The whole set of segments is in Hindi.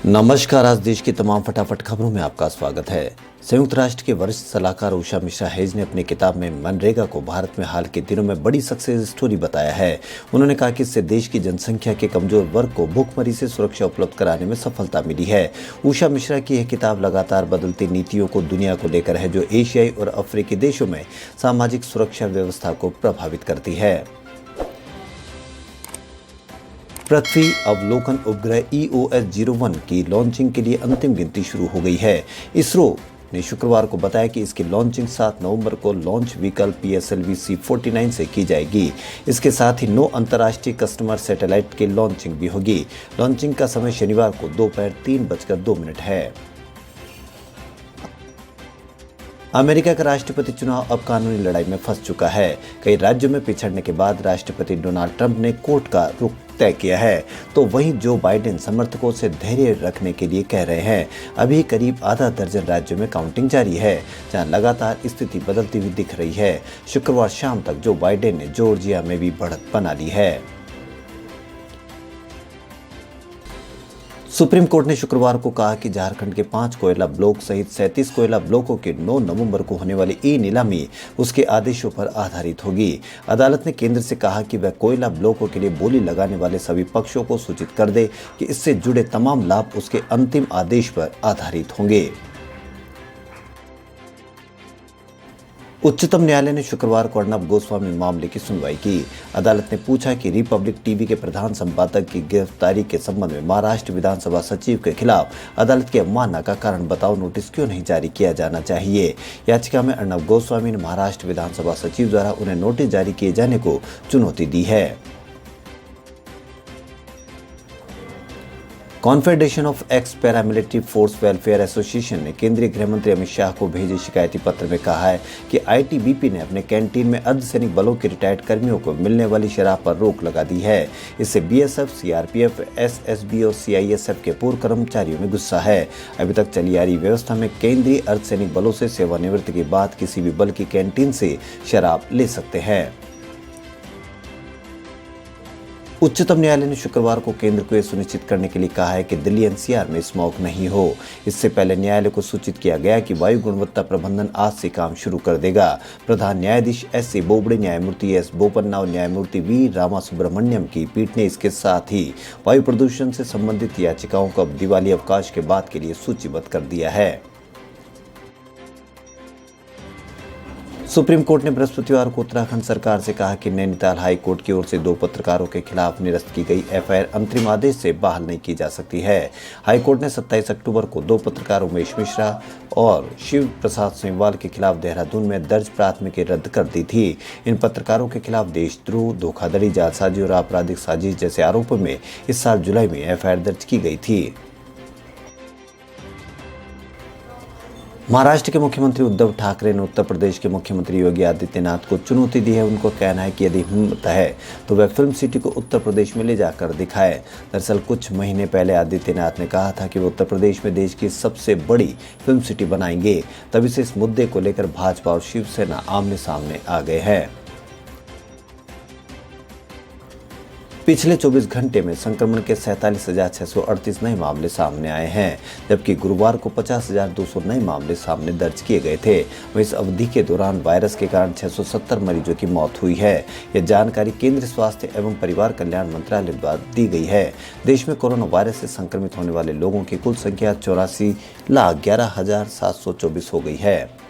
नमस्कार। आज देश की तमाम फटाफट खबरों में आपका स्वागत है। संयुक्त राष्ट्र के वरिष्ठ सलाहकार उषा मिश्रा हेज ने अपनी किताब में मनरेगा को भारत में हाल के दिनों में बड़ी सक्सेस स्टोरी बताया है। उन्होंने कहा कि इससे देश की जनसंख्या के कमजोर वर्ग को भूखमरी से सुरक्षा उपलब्ध कराने में सफलता मिली है। उषा मिश्रा की यह किताब लगातार बदलती नीतियों को दुनिया को लेकर है, जो एशियाई और अफ्रीकी देशों में सामाजिक सुरक्षा व्यवस्था को प्रभावित करती है। पृथ्वी अवलोकन उपग्रह EOS-01 की लॉन्चिंग के लिए अंतिम गिनती शुरू हो गई है। इसरो ने शुक्रवार को बताया कि इसकी लॉन्चिंग 7 नवंबर को लॉन्च व्हीकल PSLV C-49 से की जाएगी। इसके साथ ही 9 अंतर्राष्ट्रीय कस्टमर सैटेलाइट की लॉन्चिंग भी होगी। लॉन्चिंग का समय शनिवार को दोपहर 3:02 है। अमेरिका का राष्ट्रपति चुनाव अब कानूनी लड़ाई में फंस चुका है। कई राज्यों में पिछड़ने के बाद राष्ट्रपति डोनाल्ड ट्रंप ने कोर्ट का रुख तय किया है, तो वहीं जो बाइडेन समर्थकों से धैर्य रखने के लिए कह रहे हैं। अभी करीब आधा दर्जन राज्यों में काउंटिंग जारी है, जहां लगातार स्थिति बदलती हुई दिख रही है। शुक्रवार शाम तक जो बाइडेन ने जॉर्जिया में भी बढ़त बना ली है। सुप्रीम कोर्ट ने शुक्रवार को कहा कि झारखंड के 5 कोयला ब्लॉक सहित 37 कोयला ब्लॉकों की 9 नवंबर को होने वाली नीलामी उसके आदेशों पर आधारित होगी। अदालत ने केंद्र से कहा कि वह कोयला ब्लॉकों के लिए बोली लगाने वाले सभी पक्षों को सूचित कर दे कि इससे जुड़े तमाम लाभ उसके अंतिम आदेश पर आधारित होंगे। उच्चतम न्यायालय ने शुक्रवार को अर्नब गोस्वामी मामले की सुनवाई की। अदालत ने पूछा कि रिपब्लिक टीवी के प्रधान संपादक की गिरफ्तारी के संबंध में महाराष्ट्र विधानसभा सचिव के खिलाफ अदालत की अवमानना का कारण बताओ नोटिस क्यों नहीं जारी किया जाना चाहिए। याचिका में अर्नब गोस्वामी ने महाराष्ट्र विधानसभा सचिव द्वारा उन्हें नोटिस जारी किए जाने को चुनौती दी है। Confederation of x paramilitary force welfare association ने केंद्रीय गृह मंत्री अमित शाह को भेजे शिकायती पत्र में कहा है कि ITBP ने अपने कैंटीन में अर्धसैनिक बलों के रिटायर्ड कर्मियों को मिलने वाली शराब पर रोक लगा दी है। इससे BSF, CRPF, SSB और CISF के पूर्व कर्मचारियों में गुस्सा है। अभी तक चली आ रही व्यवस्था में केंद्रीय अर्धसैनिक बलों से सेवानिवृत्ति के बाद किसी भी बल की कैंटीन से शराब ले सकते हैं। उच्चतम न्यायालय ने शुक्रवार को केंद्र को यह सुनिश्चित करने के लिए कहा है कि दिल्ली NCR में स्मॉग नहीं हो। इससे पहले न्यायालय को सूचित किया गया कि वायु गुणवत्ता प्रबंधन आज से काम शुरू कर देगा। प्रधान न्यायाधीश SA बोबड़े, न्यायमूर्ति S बोपन्ना और न्यायमूर्ति V रामासुब्रमण्यम की पीठ ने इसके साथ ही वायु प्रदूषण से संबंधित याचिकाओं को अब दिवाली अवकाश के बाद के लिए सूचीबद्ध कर दिया है। सुप्रीम कोर्ट ने बृहस्पतिवार को उत्तराखंड सरकार से कहा कि नैनीताल हाई कोर्ट की ओर से 2 पत्रकारों के खिलाफ निरस्त की गई FIR अंतरिम आदेश से बहाल नहीं की जा सकती है। हाई कोर्ट ने 27 अक्टूबर को 2 पत्रकार उमेश मिश्रा और शिव प्रसाद सेमवाल के खिलाफ देहरादून में दर्ज प्राथमिकी रद्द कर दी थी। इन पत्रकारों के खिलाफ देशद्रोह, धोखाधड़ी, जालसाजी और आपराधिक साजिश जैसे आरोपों में इस साल जुलाई में FIR दर्ज की गई थी। महाराष्ट्र के मुख्यमंत्री उद्धव ठाकरे ने उत्तर प्रदेश के मुख्यमंत्री योगी आदित्यनाथ को चुनौती दी है। उनको कहना है कि यदि हिम्मत है तो वह फिल्म सिटी को उत्तर प्रदेश में ले जाकर दिखाए। दरअसल कुछ महीने पहले आदित्यनाथ ने कहा था कि वो उत्तर प्रदेश में देश की सबसे बड़ी फिल्म सिटी बनाएंगे। तभी से इस मुद्दे को लेकर भाजपा और शिवसेना आमने सामने आ गए हैं। पिछले 24 घंटे में संक्रमण के 47,638 नए मामले सामने आए हैं, जबकि गुरुवार को 50,200 नए मामले सामने दर्ज किए गए थे। वहीं इस अवधि के दौरान वायरस के कारण 670 मरीजों की मौत हुई है। यह जानकारी केंद्रीय स्वास्थ्य एवं परिवार कल्याण मंत्रालय द्वारा दी गई है। देश में कोरोना वायरस से संक्रमित होने वाले लोगों की कुल संख्या 84,11,724 हो गई है।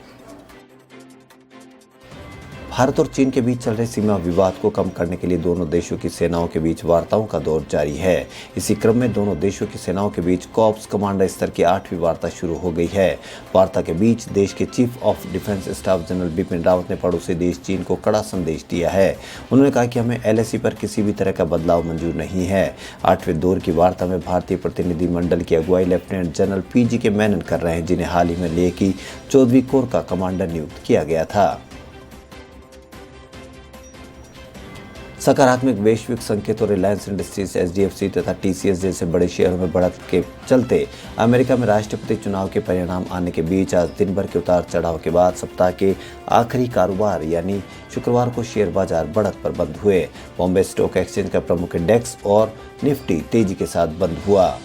भारत और चीन के बीच चल रहे सीमा विवाद को कम करने के लिए दोनों देशों की सेनाओं के बीच वार्ताओं का दौर जारी है। इसी क्रम में दोनों देशों की सेनाओं के बीच कॉर्प्स कमांडर स्तर की 8वीं वार्ता शुरू हो गई है। वार्ता के बीच देश के chief of defence staff general Bipin Rawat ने पड़ोसी देश चीन को कड़ा संदेश दिया है। उन्होंने कहा कि हमें LAC पर किसी भी तरह का बदलाव मंजूर नहीं है। 8वें दौर की वार्ता में भारतीय प्रतिनिधिमंडल की अगुवाई लेफ्टिनेंट जनरल PGK मेनन कर रहे हैं, जिन्हें हाल ही में लेह की 14वीं कोर का कमांडर नियुक्त किया गया था। सकारात्मक वैश्विक संकेतों रिलायंस इंडस्ट्रीज, HDFC तथा TCS जैसे बड़े शेयरों में बढ़त के चलते अमेरिका में राष्ट्रपति चुनाव के परिणाम आने के बीच आज दिन भर के उतार चढ़ाव के बाद सप्ताह के आखिरी कारोबार यानी शुक्रवार को शेयर बाजार बढ़त पर बंद हुए। बॉम्बे स्टॉक एक्सचेंज का प्रमुख इंडेक्स और निफ्टी तेजी के साथ बंद हुआ।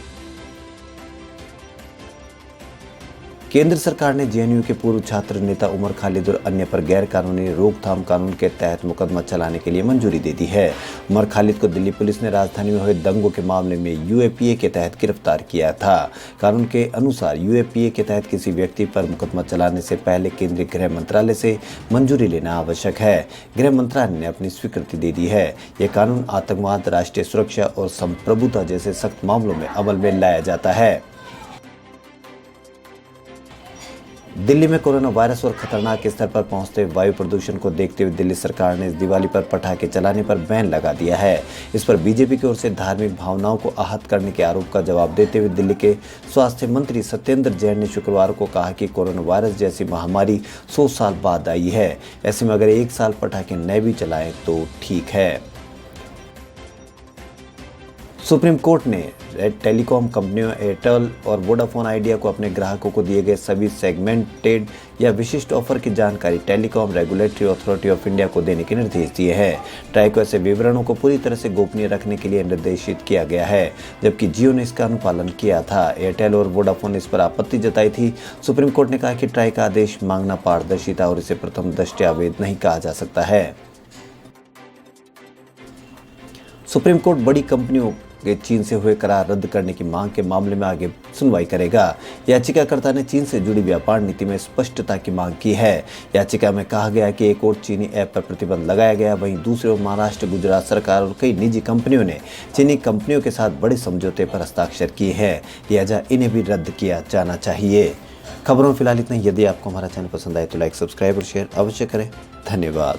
केंद्र सरकार ने जेएनयू के पूर्व छात्र नेता उमर खालिद और अन्य पर गैर कानूनी रोकथाम कानून के तहत मुकदमा चलाने के लिए मंजूरी दे दी है। उमर खालिद को दिल्ली पुलिस ने राजधानी में हुए दंगों के मामले में यूएपीए के तहत गिरफ्तार किया था। कानून के अनुसार यूएपीए के तहत किसी व्यक्ति पर मुकदमा चलाने से पहले केंद्रीय गृह मंत्रालय से मंजूरी लेना आवश्यक है। गृह मंत्रालय ने अपनी स्वीकृति दे दी है। यह कानून आतंकवाद, राष्ट्रीय सुरक्षा और संप्रभुता जैसे सख्त मामलों में अमल में लाया जाता है। दिल्ली में कोरोना वायरस और खतरनाक स्तर पर पहुंचते वायु प्रदूषण को देखते हुए दिल्ली सरकार ने इस दिवाली पर पटाखे चलाने पर बैन लगा दिया है। इस पर बीजेपी की ओर से धार्मिक भावनाओं को आहत करने के आरोप का जवाब देते हुए दिल्ली के स्वास्थ्य मंत्री सत्येंद्र जैन ने शुक्रवार को कहा कि कोरोना वायरस जैसी महामारी 100 साल बाद आई है। ऐसे में अगर एक साल पटाखे न भी चलाएं तो ठीक है। सुप्रीम कोर्ट ने टेलीकॉम कंपनियों एयरटेल और वोडाफोन आइडिया को अपने ग्राहकों को दिए गए सभी सेगमेंटेड या विशिष्ट ऑफर की जानकारी telecom regulatory authority of India को देने के निर्देश दिए हैं। ट्राई को ऐसे विवरणों को पूरी तरह से गोपनीय रखने के लिए निर्देशित किया गया है, जबकि जियो ने इसका अनुपालन किया था। एयरटेल और वोडाफोन ने इस पर आपत्ति जताई थी। सुप्रीम कोर्ट ने कहा कि ट्राई का आदेश मांगना पारदर्शी था और इसे प्रथम दृष्टया अवैध नहीं कहा जा सकता है। सुप्रीम कोर्ट बड़ी कंपनियों के चीन से हुए करार रद्द करने की मांग के मामले में आगे सुनवाई करेगा। याचिकाकर्ता ने चीन से जुड़ी व्यापार नीति में स्पष्टता की मांग की है। याचिका में कहा गया कि एक और चीनी ऐप पर प्रतिबंध लगाया गया, वहीं दूसरी ओर महाराष्ट्र, गुजरात सरकार और कई निजी कंपनियों ने चीनी कंपनियों के साथ बड़े समझौते पर हस्ताक्षर किए हैं, लिहाजा इन्हें भी रद्द किया जाना चाहिए। खबरों में फिलहाल इतना ही। यदि आपको हमारा चैनल पसंद आए तो लाइक, सब्सक्राइब और शेयर अवश्य करें। धन्यवाद।